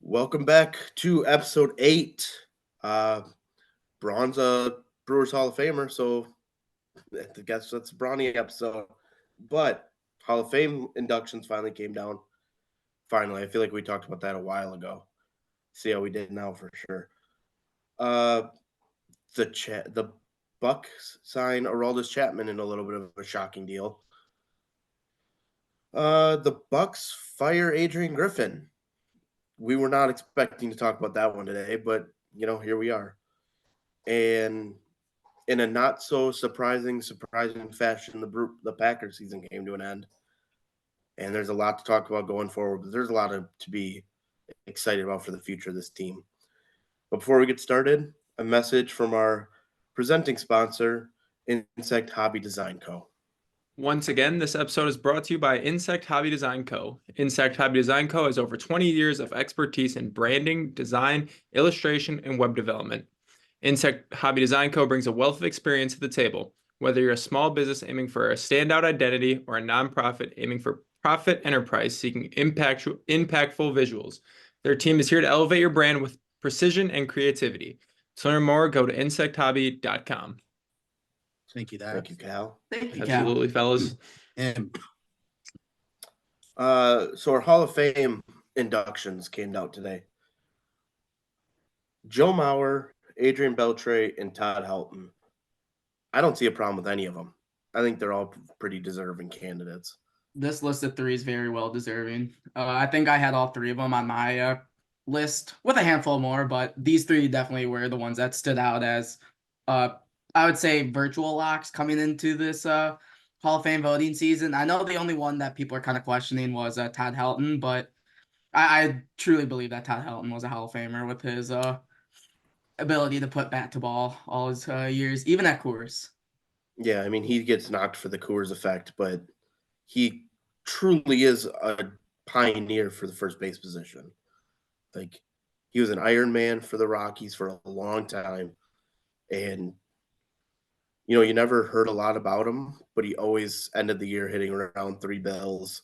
Welcome back to episode 8. Braun's a Brewers Hall of Famer, so I guess that's a Brawny episode. But Hall of Fame inductions finally came down. Finally, I feel like we talked about that a while ago. See how we did now for sure. The Bucks sign Aroldis Chapman in a little bit of a shocking deal. The Bucks fire Adrian Griffin. We were not expecting to talk about that one today, but here we are. And in a not so surprising fashion, the Packers season came to an end. And there's a lot to talk about going forward, but there's a lot to be excited about for the future of this team. But before we get started, a message from our presenting sponsor, Insect Hobby Design Co. Once again, this episode is brought to you by Insect Hobby Design Co. Insect Hobby Design Co. has over 20 years of expertise in branding, design, illustration, and web development. Insect Hobby Design Co. brings a wealth of experience to the table. Whether you're a small business aiming for a standout identity or a nonprofit aiming for profit enterprise seeking impactful visuals, their team is here to elevate your brand with precision and creativity. To learn more, go to insecthobby.com. Thank you, Dad. Thank you, Cal. Thank you, Absolutely, fellas. And So our Hall of Fame inductions came out today. Joe Mauer, Adrian Beltre, and Todd Helton. I don't see a problem with any of them. I think they're all pretty deserving candidates. This list of three is very well deserving. I think I had all three of them on my list with a handful more, but these three definitely were the ones that stood out as I would say virtual locks coming into this Hall of Fame voting season. I know the only one that people are kind of questioning was Todd Helton, but I truly believe that Todd Helton was a Hall of Famer with his ability to put bat to ball all his years, even at Coors. Yeah, I mean, he gets knocked for the Coors effect, but he truly is a pioneer for the first base position. Like, he was an Iron Man for the Rockies for a long time, and you never heard a lot about him, but he always ended the year hitting around 3 bills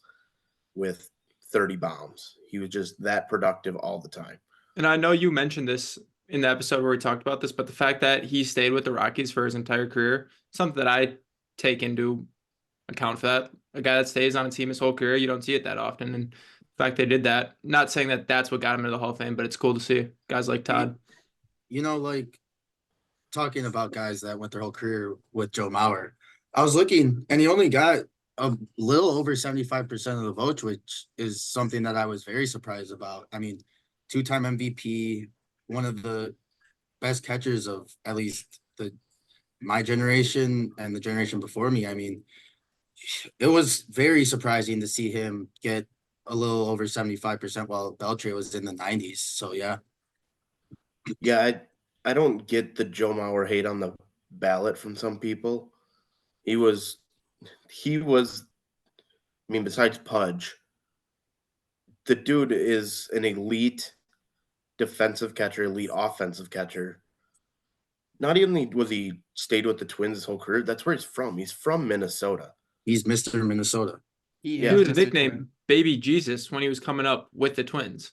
with 30 bombs. He was just that productive all the time. And I know you mentioned this in the episode where we talked about this, but the fact that he stayed with the Rockies for his entire career, something that I take into account for that. A guy that stays on a team his whole career, you don't see it that often. And the fact they did that, not saying that that's what got him into the Hall of Fame, but it's cool to see guys like Todd. like talking about guys that went their whole career with Joe Mauer, I was looking and he only got a little over 75% of the votes, which is something that I was very surprised about. I mean, 2-time MVP, one of the best catchers of at least my generation and the generation before me. I mean, it was very surprising to see him get a little over 75% while Beltre was in the 90s. So yeah. Yeah, I don't get the Joe Mauer hate on the ballot from some people. He was, I mean, besides Pudge, the dude is an elite defensive catcher, elite offensive catcher. Not even was he stayed with the Twins his whole career. That's where he's from. He's from Minnesota. He's Mr. Minnesota. He was nicknamed Baby Jesus when he was coming up with the Twins.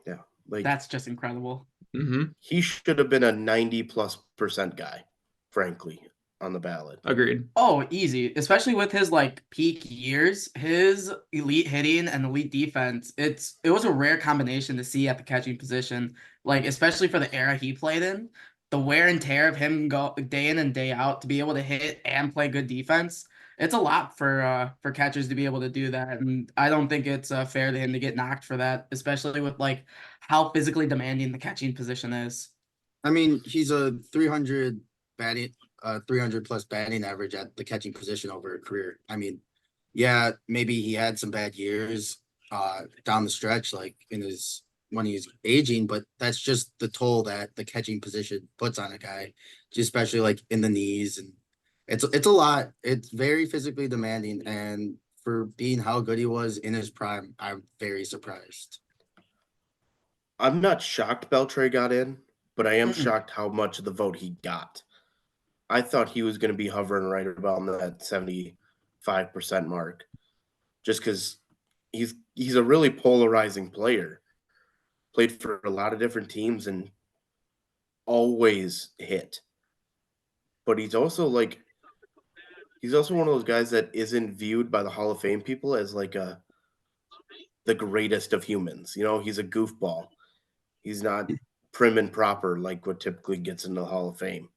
Yeah, like that's just incredible. Mm-hmm. He should have been a 90+% guy, frankly, on the ballot. Agreed. Oh, easy. Especially with his peak years, his elite hitting and elite defense. It was a rare combination to see at the catching position. Especially for the era he played in, the wear and tear of him go day in and day out to be able to hit and play good defense. It's a lot for catchers to be able to do that, and I don't think it's fair to him to get knocked for that, especially with how physically demanding the catching position is. I mean, he's a 300 plus batting average at the catching position over a career. I mean, yeah, maybe he had some bad years down the stretch, when he's aging, but that's just the toll that the catching position puts on a guy, especially in the knees, and it's a lot. It's very physically demanding, and for being how good he was in his prime, I'm very surprised. I'm not shocked Beltre got in, but I am shocked how much of the vote he got. I thought he was going to be hovering right about that 75% mark, just because he's a really polarizing player. played for a lot of different teams and always hit. But he's also one of those guys that isn't viewed by the Hall of Fame people as the greatest of humans. He's a goofball. He's not prim and proper like what typically gets into the Hall of Fame.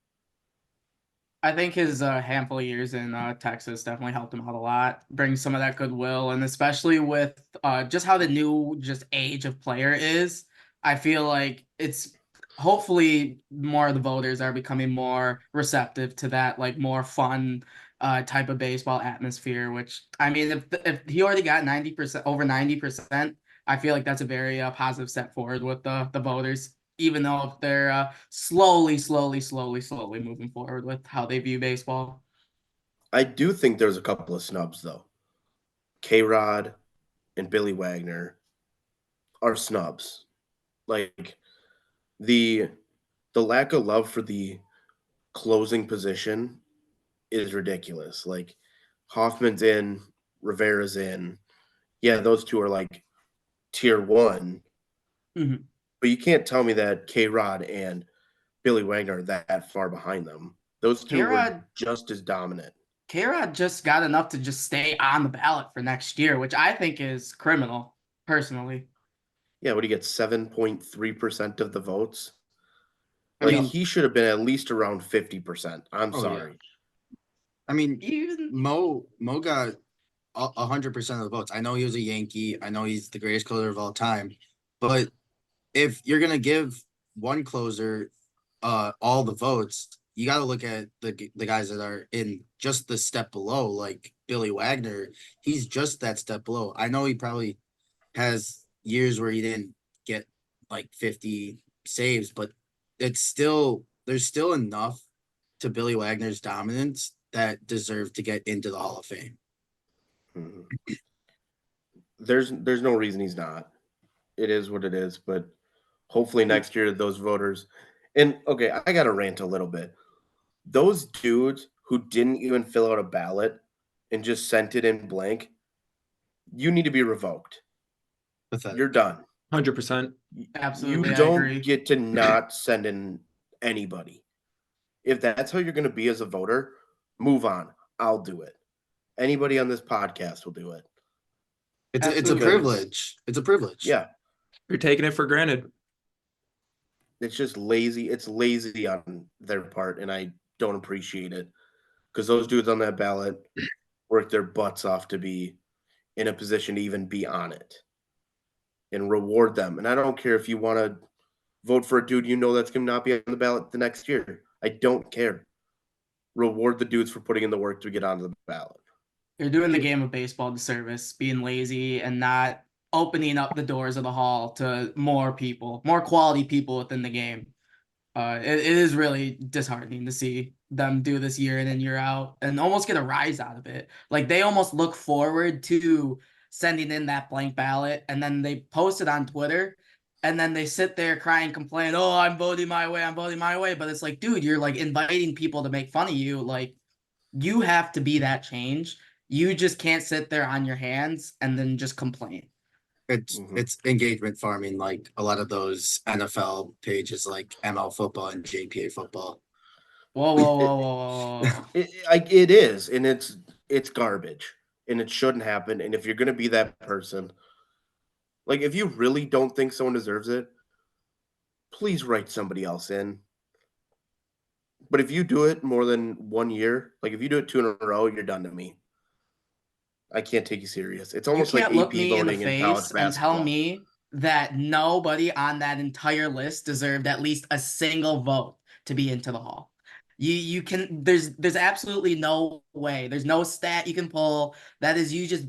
I think his handful of years in Texas definitely helped him out a lot, bring some of that goodwill, and especially with just how the new age of player is, I feel like it's hopefully more of the voters are becoming more receptive to that, like more fun type of baseball atmosphere. Which I mean, if he already got 90%, over 90%, I feel like that's a very positive step forward with the voters, even though they're slowly moving forward with how they view baseball. I do think there's a couple of snubs though. K-Rod and Billy Wagner are snubs. Like the lack of love for the closing position is ridiculous. Like Hoffman's in, Rivera's in. Yeah, those two are like tier 1. Mhm. But you can't tell me that K-Rod and Billy Wagner are that far behind them. Those two were K-Rod just as dominant. K-Rod just got enough to just stay on the ballot for next year, which I think is criminal, personally. Yeah, what he gets 7.3% of the votes. I Like mean, he should have been at least around 50%. I'm Oh, yeah. sorry. I mean, Even Mo got 100% of the votes. I know he was a Yankee. I know he's the greatest closer of all time. But if you're gonna give one closer all the votes, you got to look at the guys that are in just the step below, like Billy Wagner. He's just that step below. I know he probably has years where he didn't get like 50 saves, but there's still enough to Billy Wagner's dominance that deserve to get into the Hall of Fame. Mhm. There's no reason he's not. It is what it is, but hopefully next year those voters. And okay, I got to rant a little bit. Those dudes who didn't even fill out a ballot and just sent it in blank, you need to be revoked. Pathetic. You're done. 100%. absolutely, You I don't agree. get to not send in anybody. If that's how you're going to be as a voter, move on. I'll do it. Anybody on this podcast will do it. It's a Absolutely. privilege. It's a privilege. Yeah, You're taking it for granted. it's just lazy. It's lazy on their part, and I don't appreciate it because those dudes on that ballot worked their butts off to be in a position to even be on it and reward them. And I don't care if you want to vote for a dude that's going to not be on the ballot the next year. I don't care. Reward the dudes for putting in the work to get onto the ballot. You're doing the game of baseball disservice, being lazy and not opening up the doors of the hall to more people, more quality people within the game. It is really disheartening to see them do this year in and year out and almost get a rise out of it. Like they almost look forward to sending in that blank ballot and then they post it on Twitter and then they sit there crying, complain, oh, I'm voting my way, I'm voting my way. But it's like, dude, you're like inviting people to make fun of you. Like you have to be that change. You just can't sit there on your hands and then just complain. It's engagement farming, like a lot of those NFL pages like ML football and JPA football. Whoa. It is, and it's garbage, and it shouldn't happen. And if you're going to be that person, like if you really don't think someone deserves it, please write somebody else in. But if you do it more than 1 year, like if you do it 2 in a row, you're done to me. I can't take you serious. It's You almost like can't look AP me in the voting in college face and tell basketball. me that nobody on that entire list deserved at least a single vote to be into the hall. You can there's absolutely no way. There's no stat you can pull. That is you just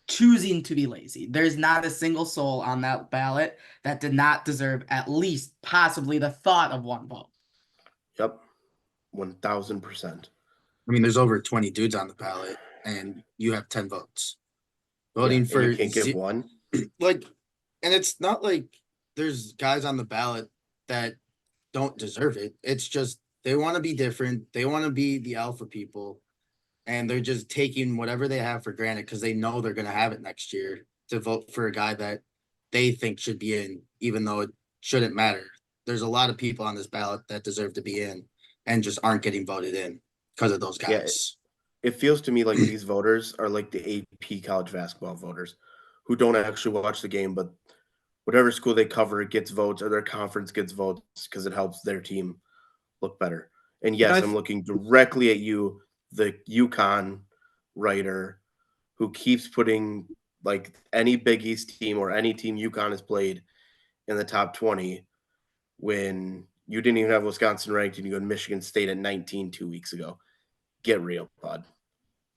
choosing to be lazy. There's not a single soul on that ballot that did not deserve at least possibly the thought of one vote. Yep, 1000%. I mean, there's over 20 dudes on the ballot, and you have 10 votes. Yeah, Voting and for you can't give one. like, and it's not like there's guys on the ballot that don't deserve it. It's just they want to be different. They want to be the alpha people, and they're just taking whatever they have for granted because they know they're going to have it next year to vote for a guy that they think should be in, even though it shouldn't matter. There's a lot of people on this ballot that deserve to be in and just aren't getting voted in because of those Yeah, guys. It feels to me like these voters are like the AP college basketball voters who don't actually watch the game, but whatever school they cover gets votes or their conference gets votes because it helps their team look better. And Yeah, yes, I'm looking directly at you, the UConn writer who keeps putting like any Big East team or any team UConn has played in the top 20 when you didn't even have Wisconsin ranked and you go to Michigan State at 19 2 weeks ago. Get real, bud.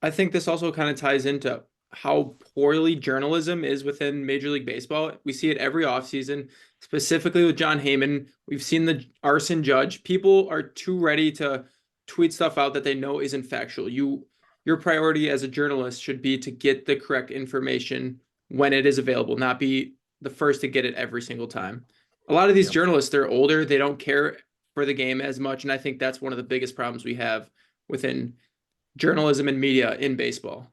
I think this also kind of ties into how poorly journalism is within Major League Baseball. We see it every offseason, specifically with John Heyman. We've seen the arson judge. People are too ready to tweet stuff out that they know isn't factual. Your priority as a journalist should be to get the correct information when it is available, not be the first to get it every single time. A lot of these journalists, they're older, they don't care for the game as much, and I think that's one of the biggest problems we have within journalism and media in baseball.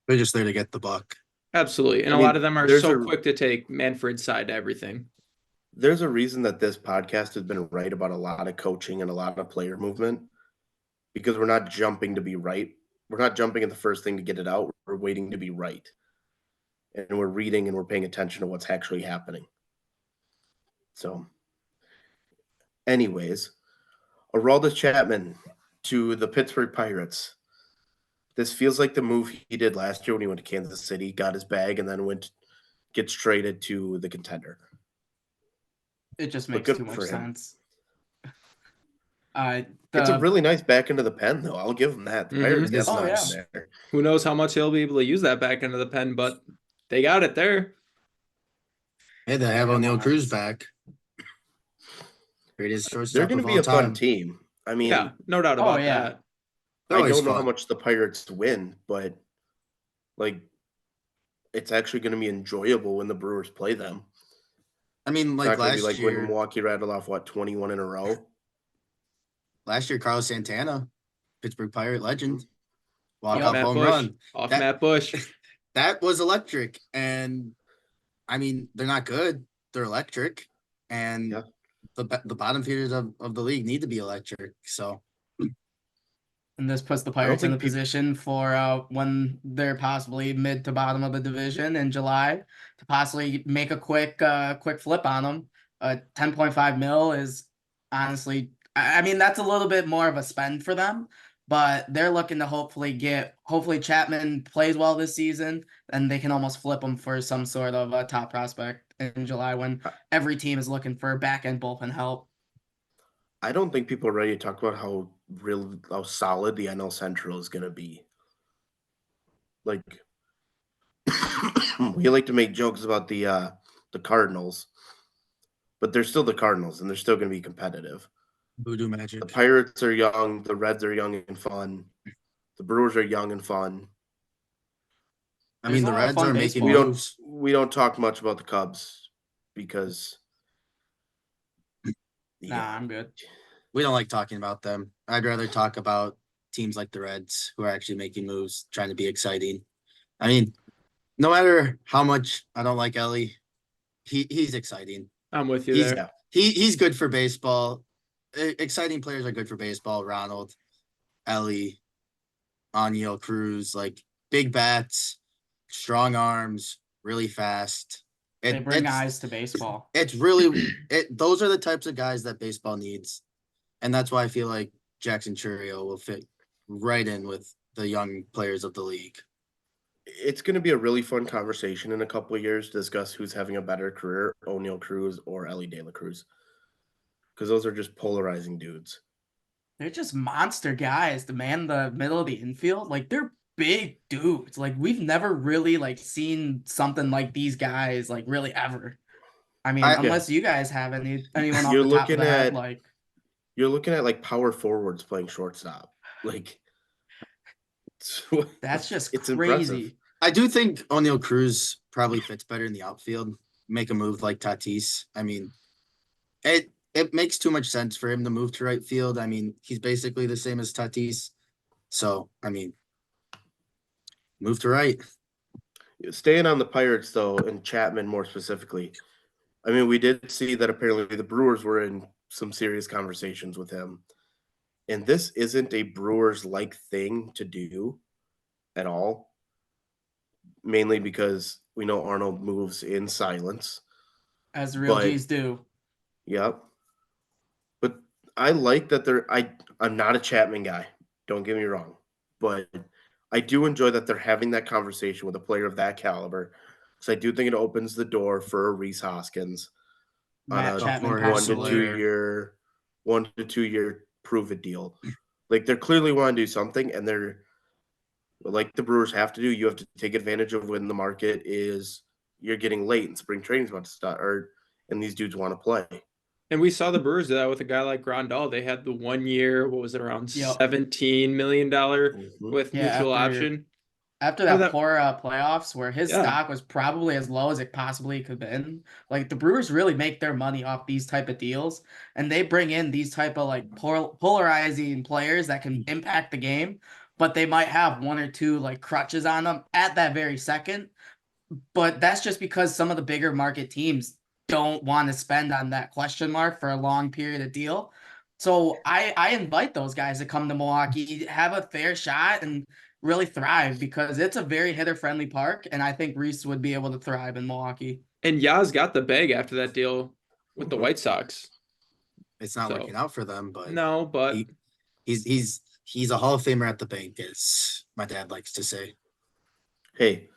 They're just there to get the buck. Absolutely. And I a mean, lot of them are there's so a- quick to take Manfred's side to everything. There's a reason that this podcast has been right about a lot of coaching and a lot of player movement because we're not jumping to be right. We're not jumping at the first thing to get it out. We're waiting to be right. And we're reading and we're paying attention to what's actually happening. So, anyways, Aroldis Chapman to the Pittsburgh Pirates. This feels like the move he did last year when he went to Kansas City, got his bag, and then gets traded to the contender. It just But makes good too much for him. sense. It's a really nice back into the pen, though. I'll give him that. The Pirates It is got nice. something there. Who knows how much he'll be able to use that back into the pen, but they got it there. Hey, they have Yeah, O'Neal well, Cruz back. Greatest They're shortstop going of to be all a fun time. team. I mean, Yeah, no doubt Oh, about yeah. that. They're I always don't know how fun. much the Pirates win, but like it's actually going to be enjoyable when the Brewers play them. I mean, It's like not going to be last like when year, Milwaukee rattled off 21 in a row. Carlos Santana, Pittsburgh Pirate legend, walk Off off Matt home Bush. run. Off That- Matt Bush. That was electric. And I mean, they're not good. They're electric. And Yeah. the bottom feeders of the league need to be electric. So And this puts the I don't Pirates in the think people- position for when they're possibly mid to bottom of the division in July to possibly make a quick flip on them. 10.5 mil is honestly, I mean, that's a little bit more of a spend for them, but they're looking to hopefully Chapman plays well this season, and they can almost flip him for some sort of a top prospect in July when every team is looking for back end bullpen help. I don't think people are ready to talk about how solid the NL Central is going to be. Like, we like to make jokes about the Cardinals, but they're still the Cardinals, and they're still going to be competitive. voodoo magic. The Pirates are young, the Reds are young and fun, the Brewers are young and fun. I mean, the There's a lot of Reds fun are making baseball. moves. We don't talk much about the Cubs because Nah, I'm good. We don't like talking about them. I'd rather talk about teams like the Reds who are actually making moves, trying to be exciting. I mean, no matter how much I don't like Ellie, he's exciting. I'm with you He's there. he's good for baseball. Exciting players are good for baseball. Ronald, Ellie, O'Neal Cruz, like big bats, strong arms, really fast. They bring it's- eyes to baseball. It's really those are the types of guys that baseball needs. And that's why I feel like Jackson Churio will fit right in with the young players of the league. it's going to be a really fun conversation in a couple of years to discuss who's having a better career, O'Neal Cruz or Ellie De La Cruz, because those are just polarizing dudes. They're just monster guys to man the middle of the infield. Like they're big dudes. Like we've never really like seen something like these guys like really ever. I mean, unless you guys have anyone off You're the top of looking the head, at- like You're looking at like power forwards playing shortstop. Like that's just it's crazy. impressive. I do think O'Neal Cruz probably fits better in the outfield. Make a move like Tatis. I mean, it makes too much sense for him to move to right field. I mean, he's basically the same as Tatis. So, I mean, move to right. Staying on the Pirates, though, and Chapman more specifically, I mean, we did see that apparently the Brewers were in some serious conversations with him. And this isn't a Brewers-like thing to do at all, mainly because we know Arnold moves in silence. As real But G's do. Yep. But I like that I'm not a Chapman guy. Don't get me wrong. But I do enjoy that they're having that conversation with a player of that caliber. Because I do think it opens the door for a Reese Hoskins on Matt a Chapman Jorge 1 to 2 Soler. year 1 to 2 year prove it deal. Like they're clearly want to do something, and they're like the Brewers have to do. You have to take advantage of when the market is you're getting late and spring training's about to start, and these dudes want to play. And we saw the Brewers do that with a guy like Grandal. They had the 1 year, what was it, around Yep. $17 million Mhm. with Yeah, mutual after- option. After Oh, that that- poor playoffs where his Yeah. stock was probably as low as it possibly could have been, like the Brewers really make their money off these type of deals, and they bring in these type of like polarizing players that can impact the game, but they might have one or two like crutches on them at that very second. But that's just because some of the bigger market teams don't want to spend on that question mark for a long period of deal. So I invite those guys to come to Milwaukee, have a fair shot, and really thrive because it's a very hitter friendly park, and I think Reese would be able to thrive in Milwaukee. And Yaz got the bag after that deal with the Mhm. White Sox. It's not So- working out for them, but No, but he's a Hall of Famer at the bank, as my dad likes to say. Hey,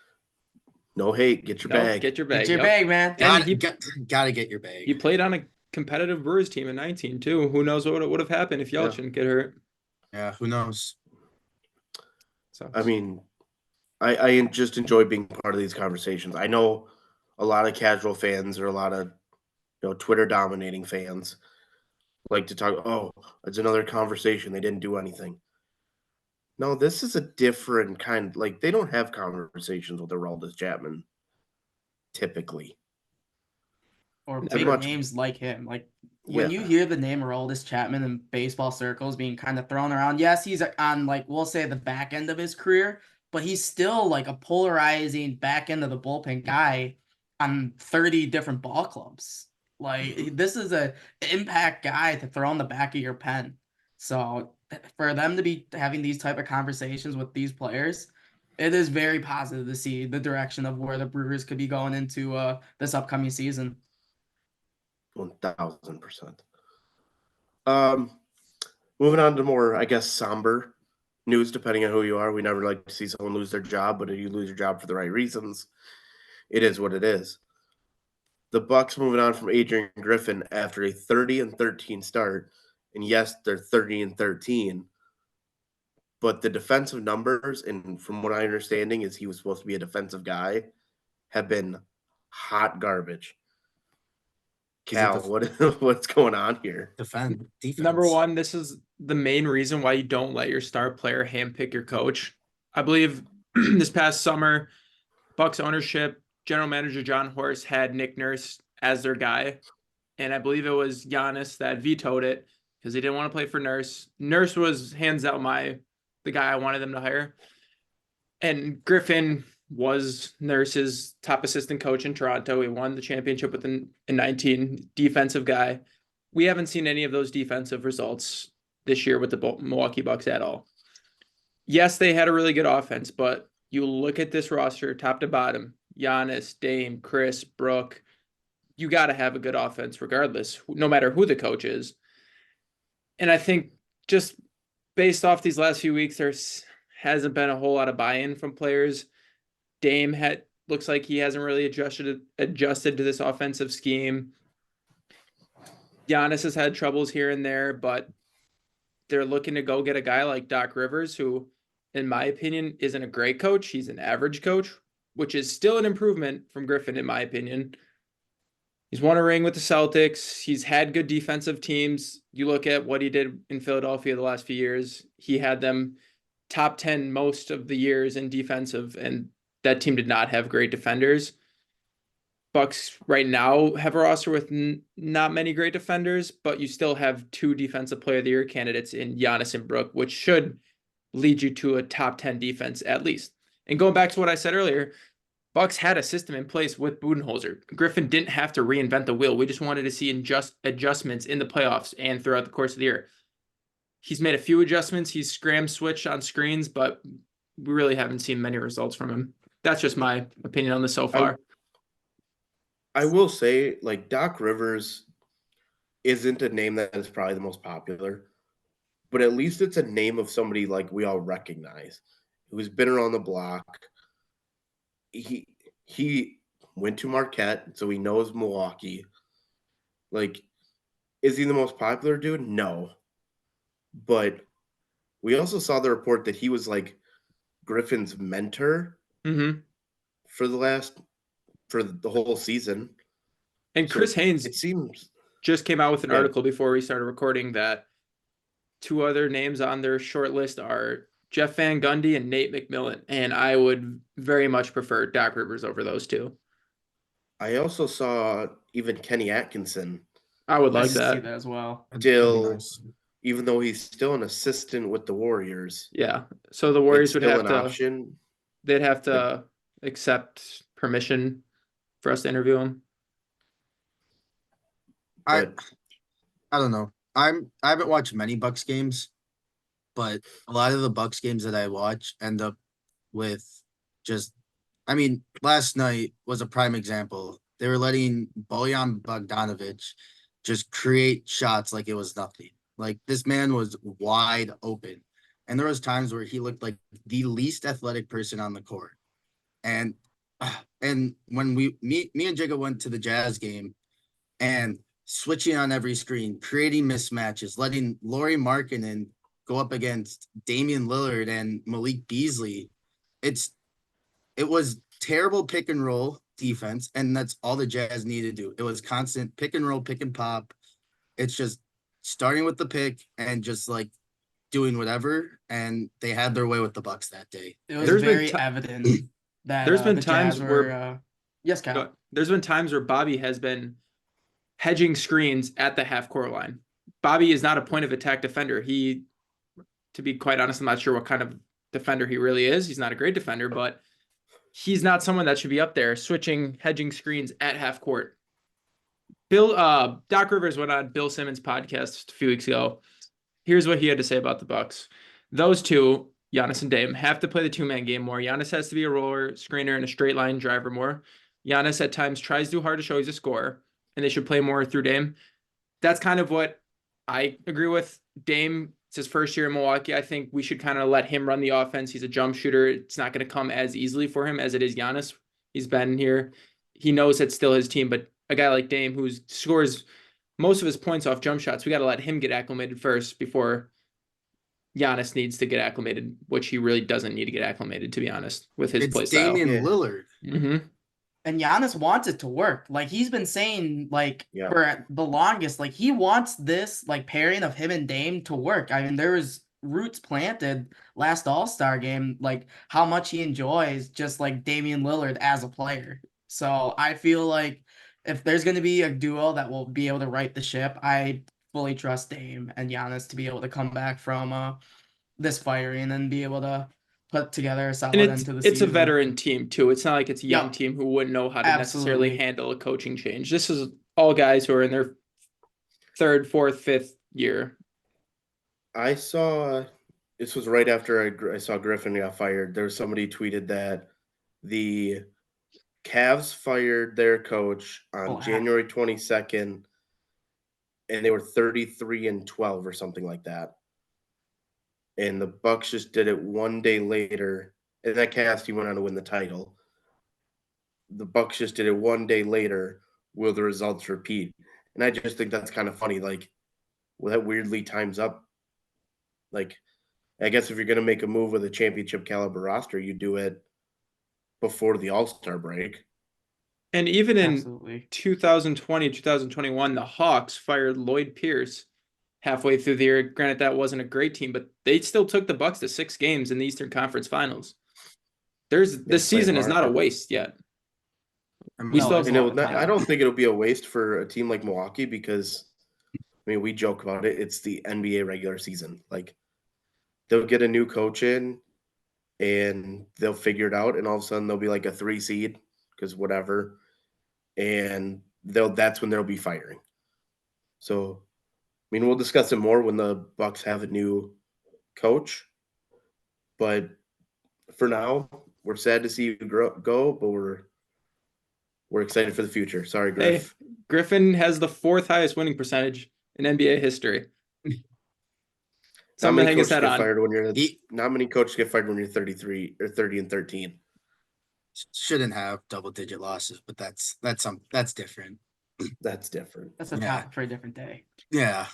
no hate, get your no, bag. get your bag. Get your Yep. bag, man. And Gotta, he- gotta get your bag. He played on a competitive Brewers team in 19 too. Who knows what would have happened if Yelich didn't get hurt? Yeah, who knows? So I mean, I just enjoy being part of these conversations. I know a lot of casual fans or a lot of Twitter dominating fans like to talk. Oh, it's another conversation. They didn't do anything. No, this is a different kind. Like they don't have conversations with Aroldis Chapman typically. Or They're big much- names like him. Like when Yeah. you hear the name Aroldis Chapman in baseball circles being kind of thrown around, yes, he's on like we'll say the back end of his career, but he's still like a polarizing back end of the bullpen guy on 30 different ball clubs. Like this is a impact guy to throw in the back of your pen. So for them to be having these type of conversations with these players, it is very positive to see the direction of where the Brewers could be going into this upcoming season. 1000%. Moving on to more, I guess, somber news, depending on who you are. We never like to see someone lose their job, but if you lose your job for the right reasons, it is what it is. The Bucks moving on from Adrian Griffin after a 30-13 start, and yes, they're 30-13, but the defensive numbers, and from what I understanding is he was supposed to be a defensive guy, have been hot garbage. Cal, what's going on here? Defense. number one, this is the main reason why you don't let your star player handpick your coach. I believe this past summer, Bucks ownership, general manager John Horst had Nick Nurse as their guy. And I believe it was Giannis that vetoed it because he didn't want to play for Nurse. Nurse was hands down the guy I wanted them to hire. And Griffin was Nurse's top assistant coach in Toronto. He won the championship with in 19, defensive guy. We haven't seen any of those defensive results this year with the Milwaukee Bucks at all. Yes, they had a really good offense, but you look at this roster top to bottom, Giannis, Dame, Chris, Brooke, you got to have a good offense regardless, no matter who the coach is. And I think just based off these last few weeks, hasn't been a whole lot of buy-in from players. Dame looks like he hasn't really adjusted to this offensive scheme. Giannis has had troubles here and there, but they're looking to go get a guy like Doc Rivers, who, in my opinion, isn't a great coach. He's an average coach, which is still an improvement from Griffin, in my opinion. He's won a ring with the Celtics. He's had good defensive teams. You look at what he did in Philadelphia the last few years. He had them top 10 most of the years in defensive, and that team did not have great defenders. Bucks right now have a roster with not many great defenders, but you still have two defensive player of the year candidates in Giannis and Brooke, which should lead you to a top 10 defense at least. And going back to what I said earlier, Bucks had a system in place with Budenholzer. Griffin didn't have to reinvent the wheel. We just wanted to see adjustments in the playoffs and throughout the course of the year. He's made a few adjustments. He's scram switched on screens, but we really haven't seen many results from him. That's just my opinion on this so far. I will say, like, Doc Rivers isn't a name that is probably the most popular, but at least it's a name of somebody like we all recognize who's been around the block. He went to Marquette, so he knows Milwaukee. Like, is he the most popular dude? No. But we also saw the report that he was like Griffin's mentor Mm-hmm. for the whole season. And So Chris Haynes it seems just came out with an Yeah. article before we started recording that two other names on their short list are Jeff Van Gundy and Nate McMillan. And I would very much prefer Doc Rivers over those two. I also saw even Kenny Atkinson I would I like see that. that as well. That'd be still, nice. even though he's still an assistant with the Warriors. Yeah. So the It's Warriors would still have an to option. they'd have to accept permission for us to interview him. I But I don't know. I haven't watched many Bucks games, but a lot of the Bucks games that I watch end up with just. I mean, last night was a prime example. They were letting Bojan Bogdanovic just create shots like it was nothing. Like this man was wide open, and there was times where he looked like the least athletic person on the court. And and when me and Jacob went to the Jazz game, and switching on every screen, creating mismatches, letting Lauri Markkanen go up against Damian Lillard and Malik Beasley. It was terrible pick and roll defense, and that's all the Jazz needed to do. It was constant pick and roll, pick and pop. It's just starting with the pick and just like doing whatever, and they had their way with the Bucks that day. It was There's been very ti- evident that There's been the times Jazz where- were. Yes, Cal. There's been times where Bobby has been hedging screens at the half court line. Bobby is not a point of attack defender. To be quite honest, I'm not sure what kind of defender he really is. He's not a great defender, but he's not someone that should be up there hedging screens at half court. Doc Rivers went on Bill Simmons' podcast a few weeks ago. Here's what he had to say about the Bucks. Those two, Giannis and Dame, have to play the two-man game more. Giannis has to be a roller, screener, and a straight line driver more. Giannis at times tries too hard to show he's a scorer, and they should play more through Dame. That's kind of what I agree with. Dame, it's his first year in Milwaukee. I think we should kind of let him run the offense. He's a jump shooter. It's not going to come as easily for him as it is Giannis. He's been here. He knows it's still his team, but a guy like Dame who scores most of his points off jump shots, we got to let him get acclimated first before Giannis needs to get acclimated, which he really doesn't need to get acclimated, to be honest, with his play It's style. Damian Yeah. Lillard. Mm-hmm. And Giannis wants it to work. Like he's been saying, like Yeah. for the longest, like he wants this like pairing of him and Dame to work. I mean, there was roots planted last All-Star game, like how much he enjoys just like Damian Lillard as a player. So I feel like if there's gonna be a duo that will be able to right the ship, I fully trust Dame and Giannis to be able to come back from this firing and be able to put together a solid And end to the it's a season. veteran team too. It's not like it's a young Yep. team who wouldn't know how to necessarily Absolutely. handle a coaching change. This is all guys who are in their third, fourth, fifth year. I saw this was right after I saw Griffin got fired. There was somebody tweeted that the Cavs fired their coach on Oh, January 22nd, and they were 33-12 or something like that. And the Bucks just did it one day later. And that Cavs team went on to win the title. The Bucks just did it one day later. Will the results repeat? And I just think that's kind of funny. Like, well, that weirdly times up. Like, I guess if you're going to make a move with a championship caliber roster, you do it before the All-Star break. And even in Absolutely. 2020, 2021, the Hawks fired Lloyd Pierce halfway through the year. Granted, that wasn't a great team, but they still took the Bucks to 6 games in the Eastern Conference Finals. This season is not a waste yet. We still have And a lot of I time. don't think it'll be a waste for a team like Milwaukee because, I mean, we joke about it. It's the NBA regular season. Like, they'll get a new coach in, and they'll figure it out, and all of a sudden they'll be like a 3 seed because whatever. And that's when they'll be firing. So, I mean, we'll discuss it more when the Bucks have a new coach. But for now, we're sad to see you go, but we're excited for the future. Sorry, Griff. Hey, Griffin has the 4th highest winning percentage in NBA history. Not Something to many hang his coaches head get on. fired when you're not many coaches get fired when you're 33 or 30-13. Shouldn't have double-digit losses, but that's different. That's different. That's a Yeah. topic for a different day. Yeah.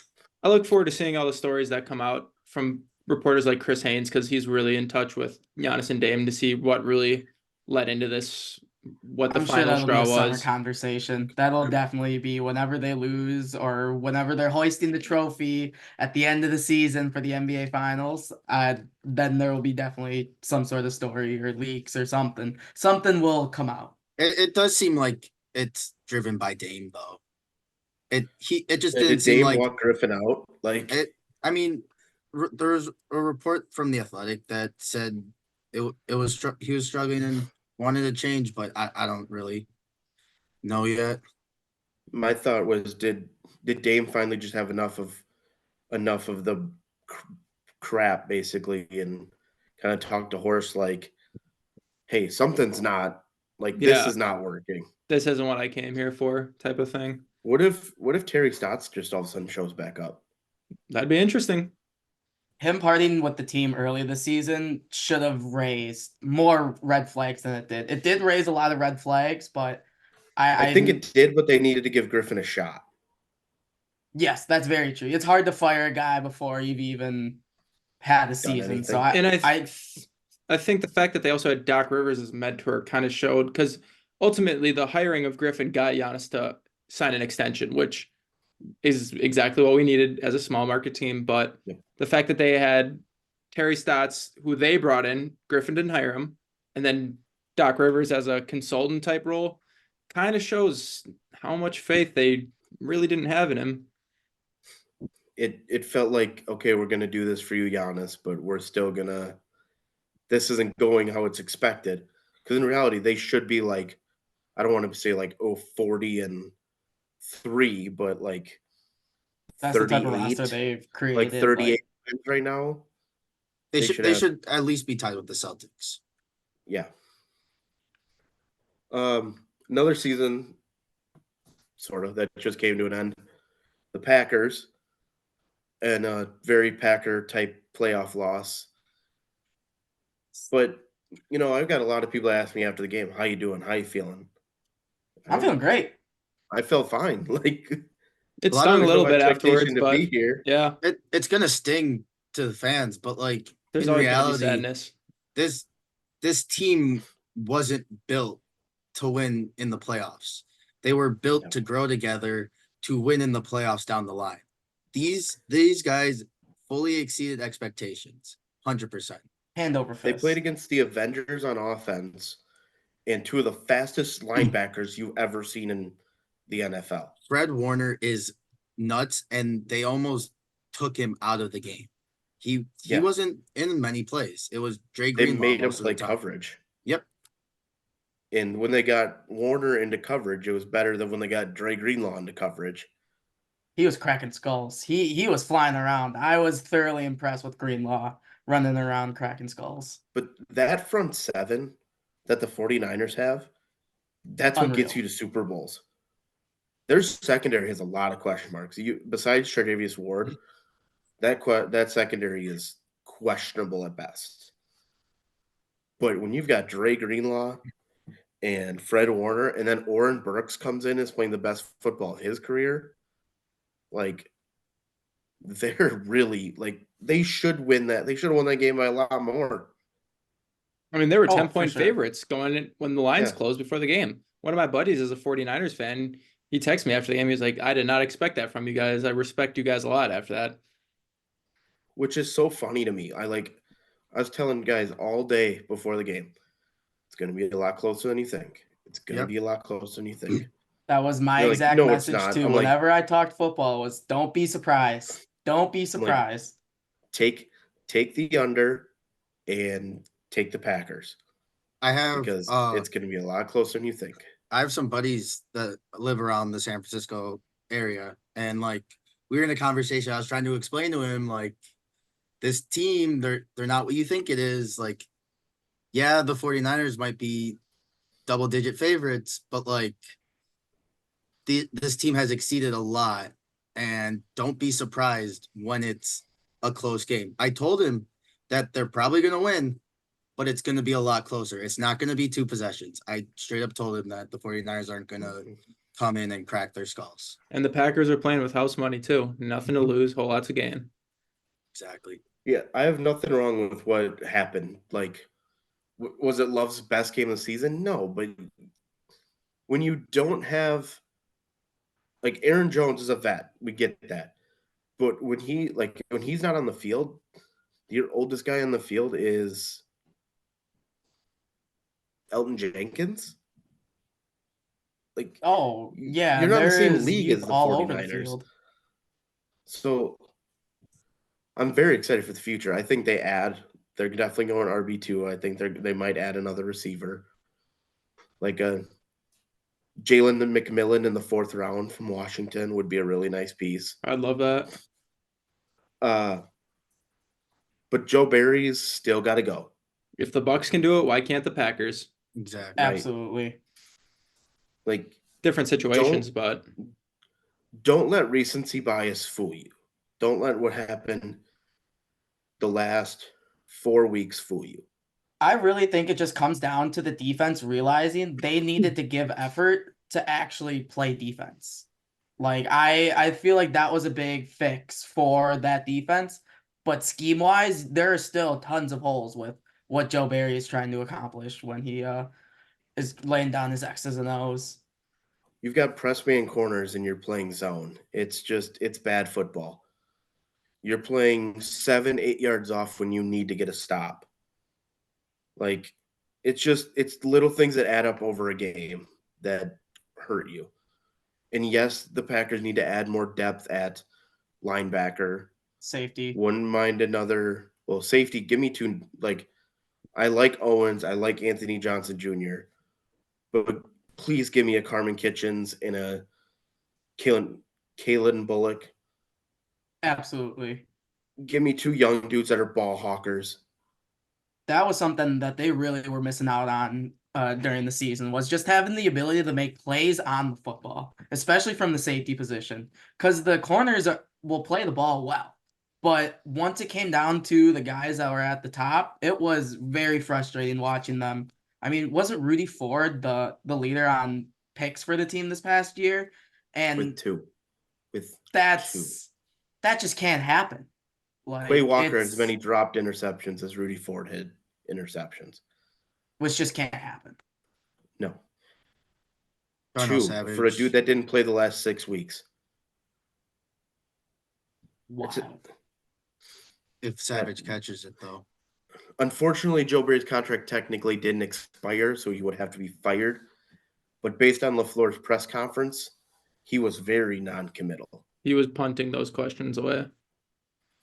I look forward to seeing all the stories that come out from reporters like Chris Haynes, because he's really in touch with Giannis and Dame to see what really led into this, what the I'm sure final that'll be straw a summer was. conversation. That'll definitely be whenever they lose or whenever they're hoisting the trophy at the end of the season for the NBA Finals. Then there will be definitely some sort of story or leaks or something. Something will come out. It does seem like it's driven by Dame, though. It just Did didn't seem Dame like walk Griffin out? Like it. I mean, there was a report from the Athletic that said it was he was struggling and wanted to change, but I don't really know yet. my thought was, did Dame finally just have enough of the crap basically, and kind of talk to Horst like, hey, something's not this Yeah. is not working. This isn't what I came here for, type of thing. What if Terry Stotts just all of a sudden shows back up? That'd be interesting. Him partying with the team early this season should have raised more red flags than it did. It did raise a lot of red flags, but I think it did, but they needed to give Griffin a shot. yes, that's very true. It's hard to fire a guy before you've even had a season. So I think the fact that they also had Doc Rivers as mentor kind of showed, because ultimately the hiring of Griffin got Giannis to sign an extension, which is exactly what we needed as a small market team. But the fact that they had Terry Stotts, who they brought in, Griffin didn't hire him, and then Doc Rivers as a consultant type role, kind of shows how much faith they really didn't have in him. It felt like, okay, we're gonna do this for you, Giannis, but we're still gonna. This isn't going how it's expected, because in reality they should be like, I don't want to say like 40-3, but like that's the type of 38, roster they've created. like 38 wins right now. They should at least be tied with the Celtics. Yeah. Another season, sort of, that just came to an end. The Packers, and a very Packer type playoff loss. But I've got a lot of people ask me after the game, "How you doing? How you feeling?" I'm feeling great. I felt fine. Like it stung a little bit afterwards, to but be here. Yeah, it's gonna sting to the fans, but like there's in always reality, gonna be sadness. This team wasn't built to win in the playoffs. They were built to grow together to win in the playoffs down the line. These guys fully exceeded expectations, 100%. Hand over fist. They played against the Avengers on offense and two of the fastest linebackers you've ever seen in the NFL. Fred Warner is nuts, and they almost took him out of the game. He wasn't in many plays. It was Dre Greenlaw. They made him play coverage. Yep. And when they got Warner into coverage, it was better than when they got Dre Greenlaw into coverage. He was cracking skulls. He was flying around. I was thoroughly impressed with Greenlaw running around cracking skulls. But that front seven that the 49ers have, that's what gets you to Super Bowls. Their secondary has a lot of question marks. Besides Tre'Davious Ward, that secondary is questionable at best. But when you've got Dre Greenlaw and Fred Warner, and then Oren Burks comes in and is playing the best football of his career, like they're really they should win that. They should have won that game by a lot more. I mean, they were 10-point favorites going in when the lines Yeah. closed before the game. One of my buddies is a 49ers fan. He texted me after the game. He was like, I did not expect that from you guys. I respect you guys a lot after that. Which is so funny to me. I was telling guys all day before the game, it's going to be a lot closer than you think. It's going to be a lot closer than you think. That was my They're exact like, "No, it's message not." too. I'm like, Whenever I talked football, was don't be surprised. Don't be surprised. Take the under and take the Packers. I have because it's going to be a lot closer than you think. I have some buddies that live around the San Francisco area, and like we were in a conversation. I was trying to explain to him like this team, they're not what you think it is. Like, yeah, the 49ers might be double-digit favorites, but like this team has exceeded a lot, and don't be surprised when it's a close game. I told him that they're probably going to win, but it's going to be a lot closer. It's not going to be 2 possessions. I straight up told him that the 49ers aren't going to come in and crack their skulls. And the Packers are playing with house money too. Nothing to lose, whole lot to gain. Exactly. Yeah, I have nothing wrong with what happened. Like, was it Love's best game of the season? No, but when you don't have, like, Aaron Jones is a vet, we get that. But when he's not on the field, your oldest guy on the field is Elton Jenkins. Like, Oh, yeah, you're not in the same there's league youth as the all over the 49ers. field. So I'm very excited for the future. I think they're definitely going RB2. I think they might add another receiver, like a Jalen McMillan in the 4th round from Washington would be a really nice piece. I'd love that. But Joe Barry's still got to go. If the Bucks can do it, why can't the Packers? Exactly. Absolutely. Like, Different situations, but don't let recency bias fool you. Don't let what happened the last 4 weeks fool you. I really think it just comes down to the defense realizing they needed to give effort to actually play defense. Like I feel like that was a big fix for that defense, but scheme-wise, there are still tons of holes with what Joe Barry is trying to accomplish when he is laying down his X's and O's. You've got press man corners and you're playing zone. It's bad football. You're playing 7-8 yards off when you need to get a stop. Like, it's little things that add up over a game that hurt you. And yes, the Packers need to add more depth at linebacker. Safety. Wouldn't mind another, well, safety. Give me 2. Like, I like Owens. I like Anthony Johnson Jr. But please give me a Carmen Kitchens and a Kalen Bullock. Absolutely. Give me 2 young dudes that are ball hawkers. That was something that they really were missing out on during the season, was just having the ability to make plays on the football, especially from the safety position, because the corners will play the ball well. But once it came down to the guys that were at the top, it was very frustrating watching them. I mean, wasn't Rudy Ford the leader on picks for the team this past year? And With 2. that just can't happen. Like, Quay Walker had as many dropped interceptions as Rudy Ford had interceptions. which just can't happen. No. Darnell 2 Savage. for a dude that didn't play the last 6 weeks. Wild. If Savage catches it, though. Unfortunately, Joe Barry's contract technically didn't expire, so he would have to be fired. But based on LaFleur's press conference, he was very non-committal. he was punting those questions away.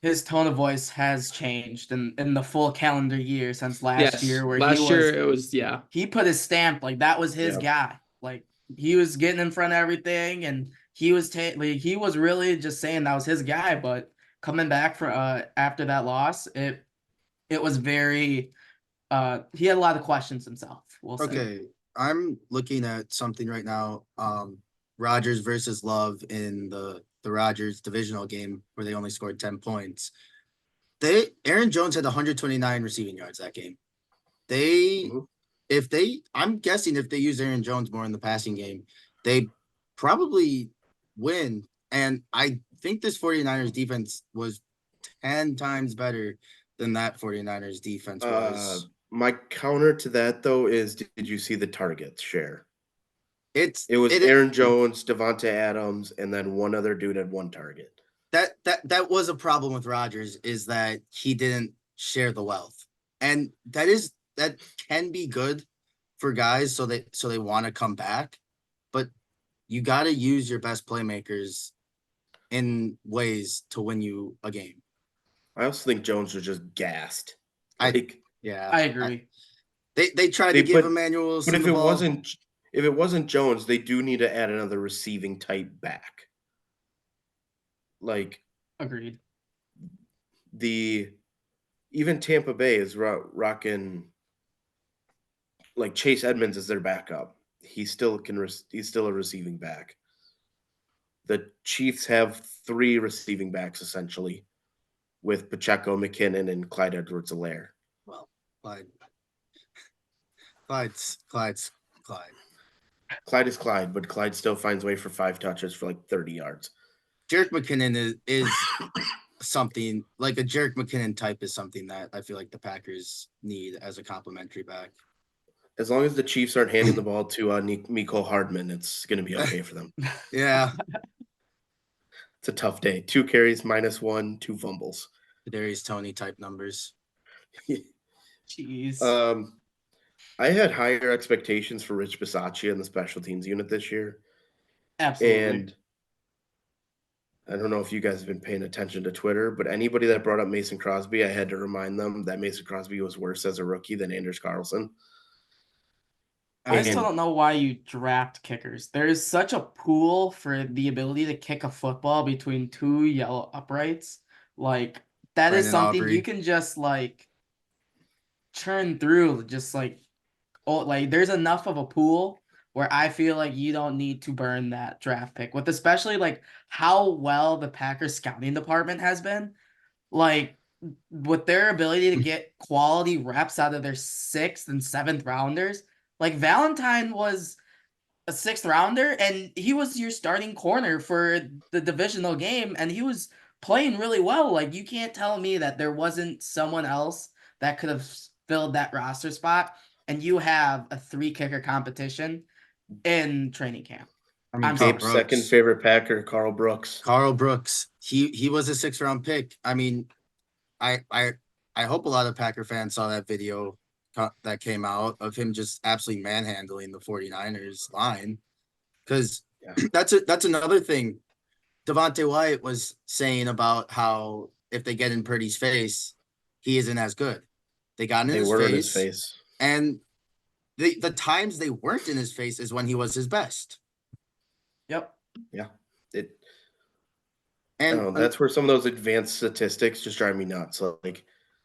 His tone of voice has changed in the full calendar year since last year, where last year it was he put his stamp, like that was his guy. Like he was getting in front of everything, and he was he was really just saying that was his guy. But coming back for after that loss, it was very he had a lot of questions himself. We'll say. Okay, I'm looking at something right now. Rodgers versus Love in the Rodgers divisional game where they only scored 10 points. Aaron Jones had 129 receiving yards that game. I'm guessing if they use Aaron Jones more in the passing game, they probably win. And I think this 49ers defense was 10 times better than that 49ers defense was. My counter to that, though, is did you see the targets share? It was It Aaron Jones, Devonta Adams, and then one other dude had 1 target. That was a problem with Rodgers, is that he didn't share the wealth. And that can be good for guys so they want to come back, but you got to use your best playmakers in ways to win you a game. I also think Jones was just gassed. I agree. They tried to give Emmanuel But Wilson if the it ball. wasn't Jones, they do need to add another receiving type back. Like Agreed. even Tampa Bay is rocking like Chase Edmonds is their backup. He's still a receiving back. The Chiefs have 3 receiving backs essentially, with Pacheco, McKinnon, and Clyde Edwards-Helaire. Well, Clyde's Clyde. Clyde is Clyde, but Clyde still finds a way for 5 touches for like 30 yards. Jerick McKinnon is something like a Jerick McKinnon type is something that I feel like the Packers need as a complimentary back. As long as the Chiefs aren't handing the ball to Mecole Hardman, it's going to be okay for them. Yeah. It's a tough day. 2 carries, -1, 2 fumbles. Kadarius Toney type numbers. Jeez. I had higher expectations for Rich Bisaccia in the special teams unit this year. Absolutely. And I don't know if you guys have been paying attention to Twitter, but anybody that brought up Mason Crosby, I had to remind them that Mason Crosby was worse as a rookie than Anders Carlson. I still don't know why you draft kickers. There's such a pool for the ability to kick a football between 2 yellow uprights. Like, that is Brandon something Aubrey. you can just, like, churn through. Just, like, there's enough of a pool where I feel like you don't need to burn that draft pick. With especially, like, how well the Packers scouting department has been. Like, with their ability to get quality reps out of their 6th and 7th rounders. Like, Valentine was a 6th rounder, and he was your starting corner for the divisional game, and he was playing really well. Like, you can't tell me that there wasn't someone else that could have filled that roster spot, and you have a 3-kicker competition in training camp. I mean, I'm Carl Gabe's Brooks. second favorite Packer, Carl Brooks. Carl Brooks. He was a 6th-round pick. I mean, I hope a lot of Packer fans saw that video that came out of him just absolutely manhandling the 49ers line, because that's another thing Devontae Wyatt was saying about how if they get in Purdy's face, he isn't as good. They got in his face, and the times they weren't in his face is when he was his best. Yep. Yeah. And that's where some of those advanced statistics just drive me nuts. So, like,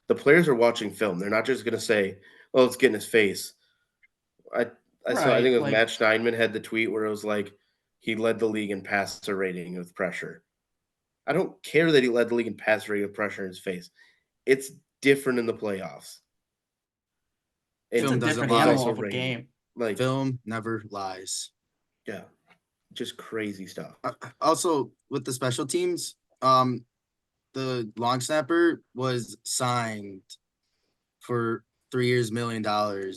the players are watching film. They're not just going to say, "Oh, let's get in his face." I saw. I think it was Matt Steinman had the tweet where it was like he led the league in passer rating with pressure. I don't care that he led the league in passer rating with pressure in his face. It's different in the playoffs. It's a different animal of a game. Like, film never lies. Yeah. Just crazy stuff. Also, with the special teams, the long snapper was signed for 3 years, $1 million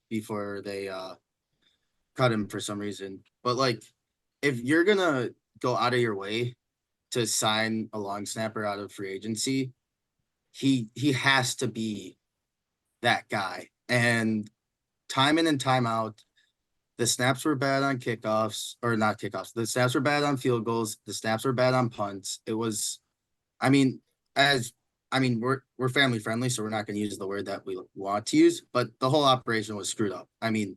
before they cut him for some reason. But, like, if you're gonna go out of your way to sign a long snapper out of free agency, he has to be that guy. And time in and time out, the snaps were bad on kickoffs, or not kickoffs. The snaps were bad on field goals. The snaps were bad on punts. It was, we're family friendly, so we're not going to use the word that we want to use, but the whole operation was screwed up. I mean,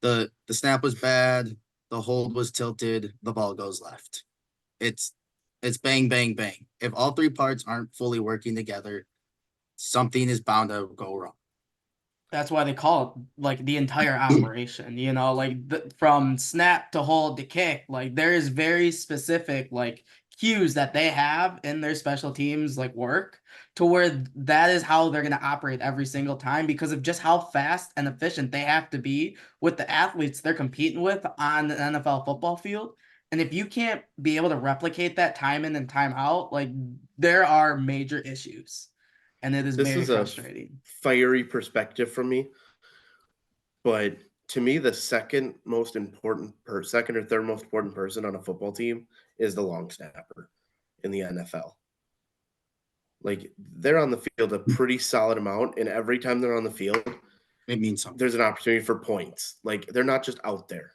the snap was bad. The hold was tilted. The ball goes left. It's bang, bang, bang. If all 3 parts aren't fully working together, something is bound to go wrong. That's why they call it, like, the entire operation, you know, like, from snap to hold to kick. Like, there is very specific, like, cues that they have in their special teams, like, work, to where that is how they're going to operate every single time, because of just how fast and efficient they have to be with the athletes they're competing with on the NFL football field. And if you can't be able to replicate that time in and time out, like, there are major issues. And it is very frustrating. Fiery perspective from me. But to me, the second or third most important person on a football team is the long snapper in the NFL. Like, they're on the field a pretty solid amount, and every time they're on the field, it means something. There's an opportunity for points. Like, they're not just out there.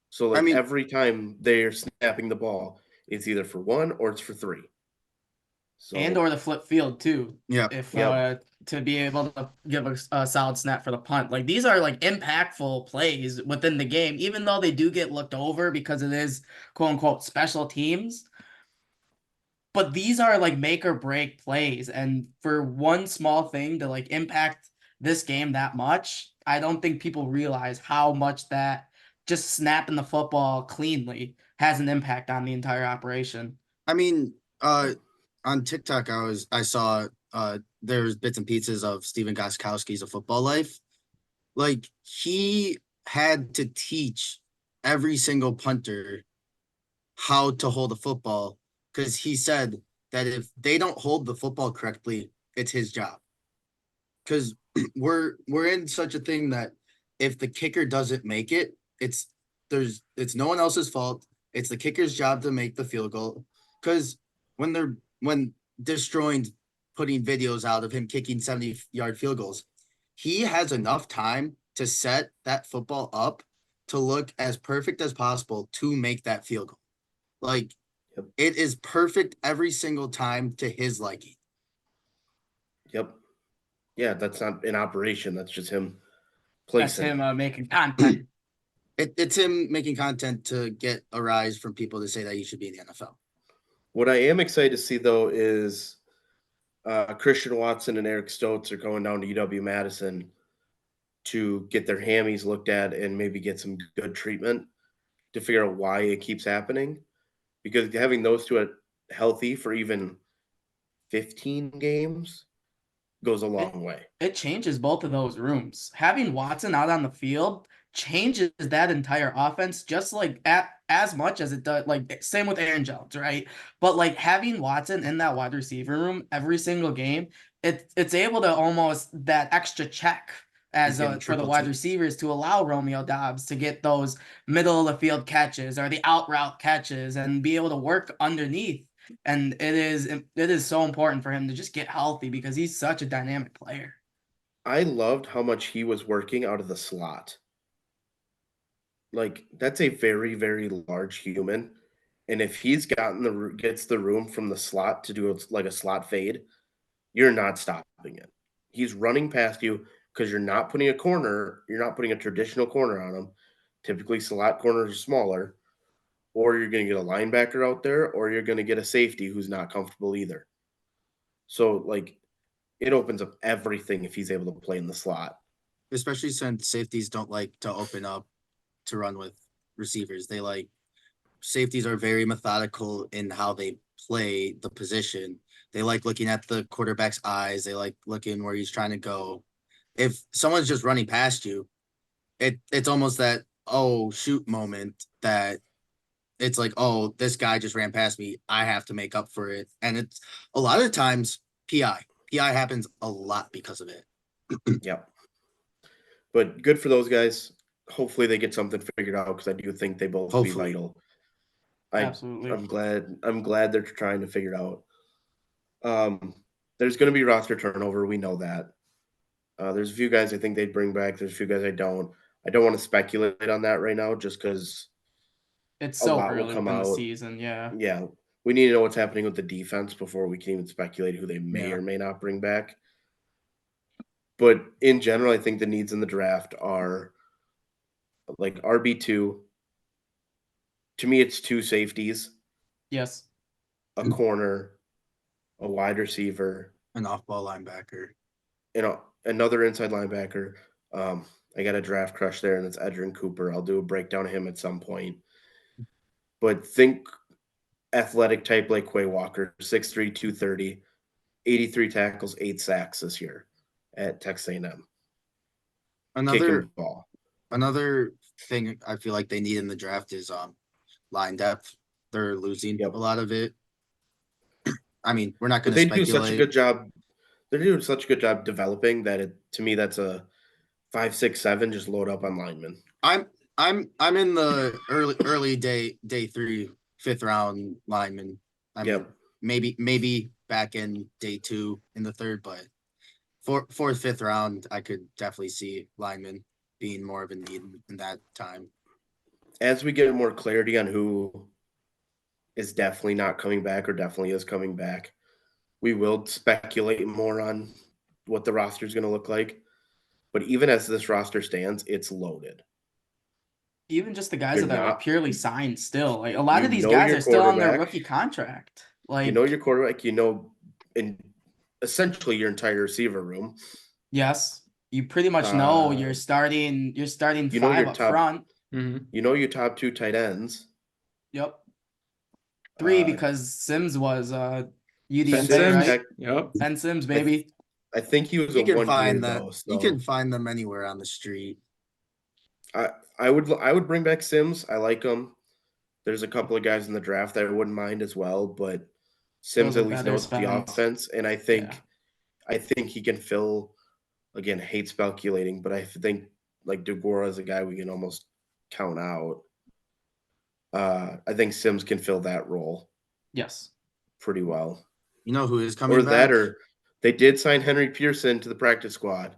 So, like, every time they're snapping the ball, it's either for 1 or it's for 3. So And or the flip field too. Yeah. If Yep. to be able to give a solid snap for the punt. Like these are like impactful plays within the game, even though they do get looked over because it is quote unquote special teams. But these are like make or break plays. And for one small thing to like impact this game that much, I don't think people realize how much that just snapping the football cleanly has an impact on the entire operation. I mean, on TikTok, I saw there's bits and pieces of Steven Gostkowski's A Football Life. Like he had to teach every single punter how to hold a football because he said that if they don't hold the football correctly, it's his job. Because we're in such a thing that if the kicker doesn't make it, it's no one else's fault. It's the kicker's job to make the field goal. Because when Destroying putting videos out of him kicking 70-yard field goals, he has enough time to set that football up to look as perfect as possible to make that field goal. Like Yep. it is perfect every single time to his liking. Yep. Yeah, that's not an operation. That's just him That's placing. him making content. It's him making content to get a rise from people to say that he should be in the NFL. What I am excited to see though is Christian Watson and Eric Stokes are going down to UW-Madison to get their hammies looked at and maybe get some good treatment to figure out why it keeps happening. Because having those two healthy for even 15 games goes a long way. It changes both of those rooms. Having Watson out on the field changes that entire offense just like as much as it does. Like same with Aaron Jones, right? But like having Watson in that wide receiver room every single game, it's able to almost that extra check as getting for the triple wide teamed. receivers to allow Romeo Dobbs to get those middle of the field catches or the out route catches and be able to work underneath. And it is so important for him to just get healthy because he's such a dynamic player. I loved how much he was working out of the slot. Like that's a very, very large human. And if he's gets the room from the slot to do like a slot fade, you're not stopping it. He's running past you because you're not putting a traditional corner on him. Typically, slot corners are smaller, or you're going to get a linebacker out there, or you're going to get a safety who's not comfortable either. So, like, it opens up everything if he's able to play in the slot. Especially since safeties don't like to open up to run with receivers. Safeties are very methodical in how they play the position. They like looking at the quarterback's eyes. They like looking where he's trying to go. If someone's just running past you, it's almost that oh shoot moment that it's like, oh, this guy just ran past me. I have to make up for it. And it's a lot of times PI. PI happens a lot because of it. Yep. But good for those guys. Hopefully they get something figured out because I do think they both will be Hopefully. vital. Absolutely. I'm glad they're trying to figure it out. There's going to be roster turnover. We know that. There's a few guys I think they'd bring back. There's a few guys I don't. I don't want to speculate on that right now just because It's a so lot will early come within the out. season, yeah. Yeah, we need to know what's happening with the defense before we can even speculate who they may Yeah. or may not bring back. But in general, I think the needs in the draft are like RB2. To me, it's two safeties, Yes. a corner, a wide receiver, An off-ball linebacker. another inside linebacker. I got a draft crush there, and it's Adrian Cooper. I'll do a breakdown of him at some point. But think athletic type like Quay Walker, 6'3", 230, 83 tackles, 8 sacks this year at Texas A&M. Another Kicking ball. another thing I feel like they need in the draft is line depth. They're losing Yep. a lot of it. I mean, we're not But going to they do speculate. such a good job. They're doing such a good job developing that to me that's a 5, 6, 7. Just load up on linemen. I'm in the early day 3, 5th round lineman. I mean, maybe back in day 2 in the 3rd, but 4th, 5th round, I could definitely see linemen being more of a need in that time. As we get more clarity on who is definitely not coming back or definitely is coming back, we will speculate more on what the roster is going to look like. But even as this roster stands, it's loaded. Even just the guys You're that are not- purely signed still. Like a lot You of these know guys your are still on their quarterback. rookie contract. Like You know your quarterback, and essentially your entire receiver room. yes, you pretty much know you're Uh, starting you know five your up top- front. Mhm. You know your top 2 tight ends. Yep. 3 Uh, because Sims was Ben UDFA, Sims. right? Yep. Ben Sims, baby. I think he was You a can 1 year find that. though. You So can find them anywhere on the street. I would bring back Sims. I like him. There's a couple of guys in the draft that I wouldn't mind as well, but Sims Those are at least better knows the spends. offense, and I think Yeah. he can fill. Again, hate speculating, but I think like Degora is a guy we can almost count out. I think Sims can fill that role Yes. pretty well. You know who is coming Or back? that, or they did sign Henry Pearson to the practice squad,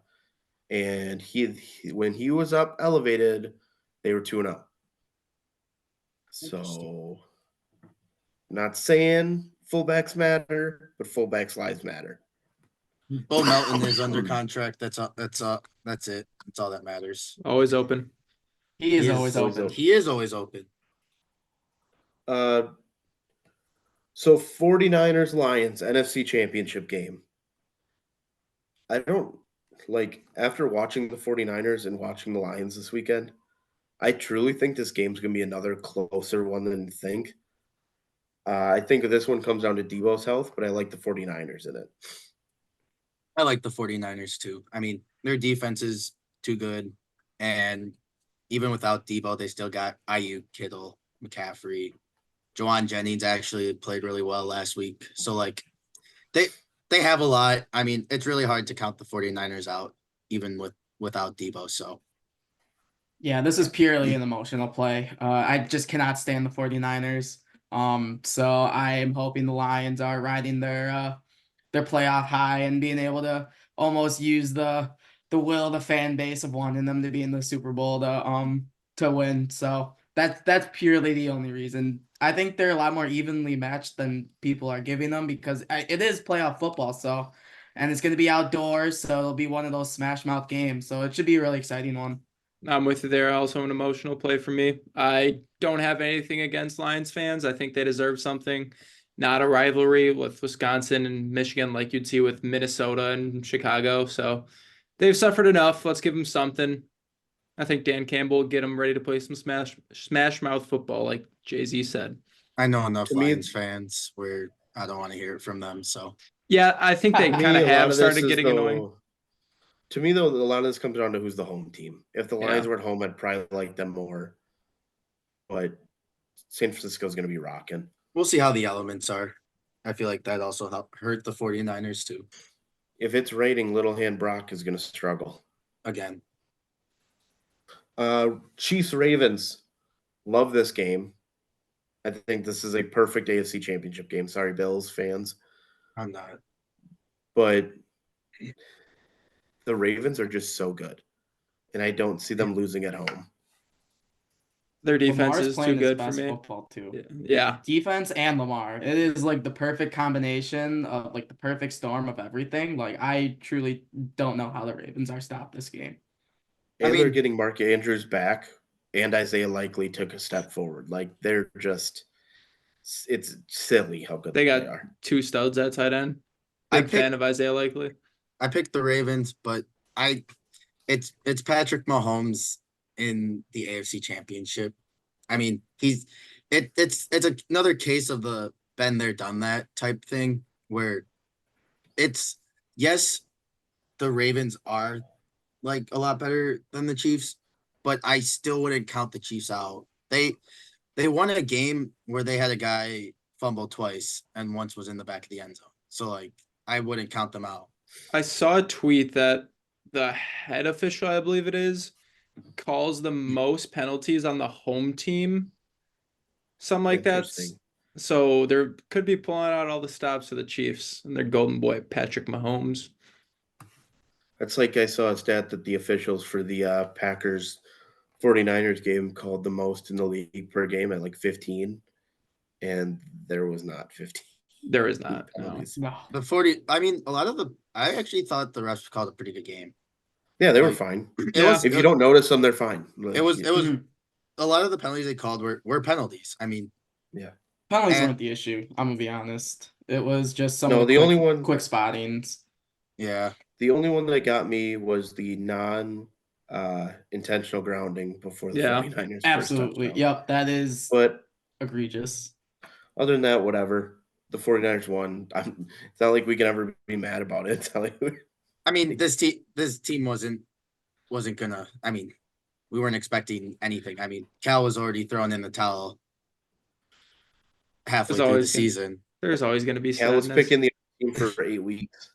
and he when he was up elevated, they were 2-0. So, not saying fullbacks matter, but fullbacks lives matter. Bo Melton is under contract. That's it. That's all that matters. Always open. He is He always open. He is always open. So 49ers Lions NFC Championship game. I don't like after watching the 49ers and watching the Lions this weekend, I truly think this game's going to be another closer one than you think. I think this one comes down to Debo's health, but I like the 49ers in it. I like the 49ers too. I mean, their defense is too good. And even without Debo, they still got Ayuk, Kittle, McCaffrey. Juwan Jennings actually played really well last week. So like they have a lot. I mean, it's really hard to count the 49ers out, even without Debo. So Yeah, this is purely an emotional play. I just cannot stand the 49ers. So I'm hoping the Lions are riding their playoff high and being able to almost use the will of the fan base of wanting them to be in the Super Bowl to win. So that's purely the only reason. I think they're a lot more evenly matched than people are giving them because it is playoff football. So, and it's going to be outdoors, so it'll be one of those smash mouth games. So it should be a really exciting one. I'm with you there. Also an emotional play for me. I don't have anything against Lions fans. I think they deserve something. Not a rivalry with Wisconsin and Michigan like you'd see with Minnesota and Chicago. So they've suffered enough. Let's give them something. I think Dan Campbell will get them ready to play some smash mouth football, like Jay-Z said. I know enough To me, Lions fans where I don't want to hear it from them. So Yeah, I think they To me, kind of a lot have of this started is, getting annoying. To me, though, a lot of this comes down to who's the home team. If the Lions Yeah. were at home, I'd probably like them more. But San Francisco's going to be rocking. we'll see how the elements are. I feel like that also hurt the 49ers too. If it's raining, Little Hand Brock is going to struggle. Again, Chiefs Ravens. Love this game. I think this is a perfect AFC Championship game. Sorry, Bills fans. I'm not. But the Ravens are just so good. And I don't see them losing at home. Their defense Lamar's is playing too his good for best me. football too. Yeah. Defense and Lamar. It is like the perfect combination of like the perfect storm of everything. Like I truly don't know how the Ravens are stopped this game. And I they're mean- getting Mark Andrews back. And Isaiah Likely took a step forward. Like they're just it's silly how good They they got are. 2 studs at tight end. I Big fan of Isaiah Likely. I picked the Ravens, but it's Patrick Mahomes in the AFC Championship. I mean, it's another case of the been there, done that type thing where it's yes, the Ravens are like a lot better than the Chiefs, but I still wouldn't count the Chiefs out. They won a game where they had a guy fumble twice and once was in the back of the end zone. So like I wouldn't count them out. I saw a tweet that the head official, I believe it is, calls the most penalties on the home team. Something like that. Interesting. So they could be pulling out all the stops for the Chiefs and their golden boy, Patrick Mahomes. That's like I saw a stat that the officials for the Packers 49ers game called the most in the league per game at like 15. And there was not 15. There is not. No. penalties. No. The 40. I mean, I actually thought the refs called a pretty good game. Yeah, they were Like, fine. It was. If you don't notice them, they're fine. It was. Mhm. A lot of the penalties they called were penalties. I mean, Penalties And- weren't the issue. I'm gonna be honest. It was just some No, of the quick, only one- quick spottings. yeah. The only one that got me was the intentional grounding before the Yeah. 49ers. Absolutely. First touchdown. Yep, that is But egregious. other than that, whatever. The 49ers won. It's not like we can ever be mad about it. It's not like I mean, this team wasn't gonna. I mean, we weren't expecting anything. I mean, Cal was already throwing in the towel halfway through the always gonna- season. There's always going to be Cal was sadness. picking the team for 8 weeks.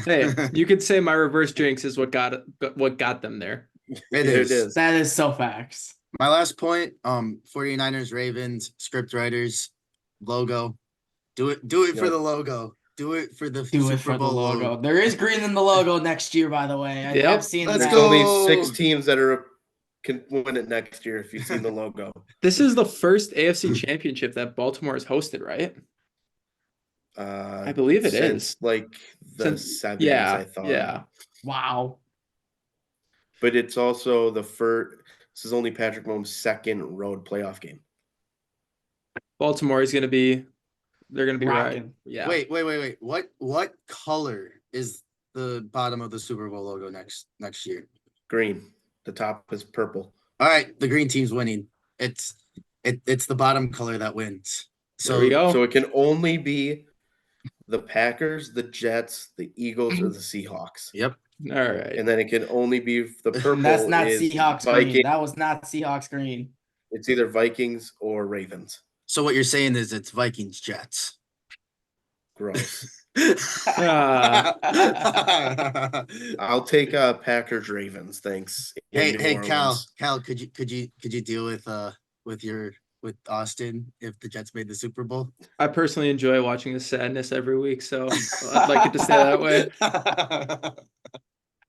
Hey, you could say my reverse jinx is what got them there. It It is. is. That is so facts. My last point, 49ers, Ravens, script writers, logo. Do it for Yep. the logo. Do it for the Do Super it for the Bowl logo. There is green in the logo next year, by the way. Yep. I've seen Let's that. There's only go. 6 teams that can win it next year if you've seen the logo. This is the first AFC championship that Baltimore has hosted, right? I believe it since is. like the Since- 70s, yeah, I thought. yeah. Wow. But it's also the first. This is only Patrick Mahomes' second road playoff game. Baltimore is going to be. They're going to be right. Rocking. Yeah. Wait. What color is the bottom of the Super Bowl logo next year? Green. The top is purple. All right, the green team's winning. It's the bottom color that wins. There we go. So it can only be the Packers, the Jets, the Eagles, or the Seahawks. Yep. All right. And then it can only be the purple. That's not is Seahawks Vikings. green. That was not Seahawks green. It's either Vikings or Ravens. So what you're saying is it's Vikings Jets. Gross. Ah. I'll take Packers Ravens. Thanks. in New Hey, Orleans. Cal, could you deal with Austin if the Jets made the Super Bowl? I personally enjoy watching the sadness every week, so I'd like it to stay that way.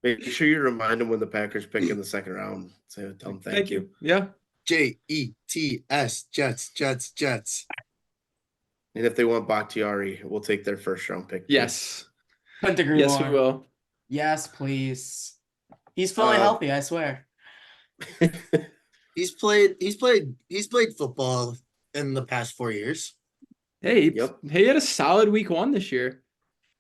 Make sure you remind them when the Packers pick in the second round. So tell them thank you. Yeah. JETS Jets. And if they want Bakhtiari, we'll take their first round pick. Yes. Couldn't agree Yes, more. we will. Yes, please. He's fully healthy, I swear. He's played football in the past 4 years. Hey, Yep. he had a solid week 1 this year.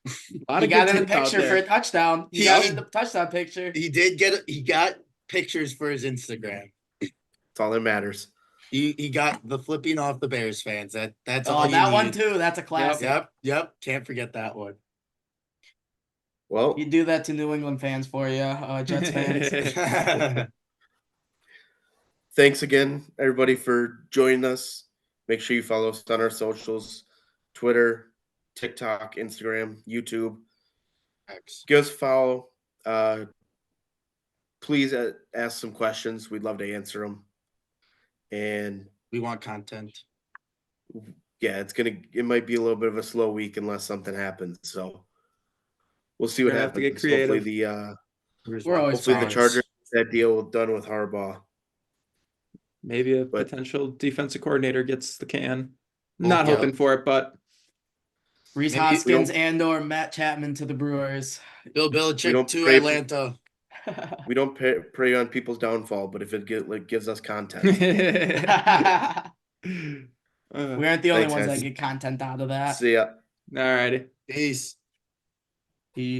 A lot He of got good in the tape out picture for there. a touchdown. He got in the touchdown picture. He got pictures for his Instagram. That's all that matters. He got the flipping off the Bears fans. That's all Oh, you that one need. too. That's a classic. Yep. Can't forget that one. Well, You do that to New England fans for you, Jets fans. thanks again, everybody, for joining us. Make sure you follow us on our socials: Twitter, TikTok, Instagram, YouTube. Give us a follow. Please ask some questions. We'd love to answer them. And We want content. yeah, it might be a little bit of a slow week unless something happens. So we'll see what Gonna have to happens. get creative. We're always Hopefully the fans. Chargers get that deal done with Harbaugh. Maybe a But- potential defensive coordinator gets the can. Well, Not yeah. hoping for it, but Reese Maybe we Hoskins don't- and/or Matt Chapman to the Brewers. Bill We Belichick don't to pray- Atlanta. We don't prey on people's downfall, but if it gives us content, We aren't the only Thanks, ones guys. that get content out of that. see ya. Alrighty. Peace.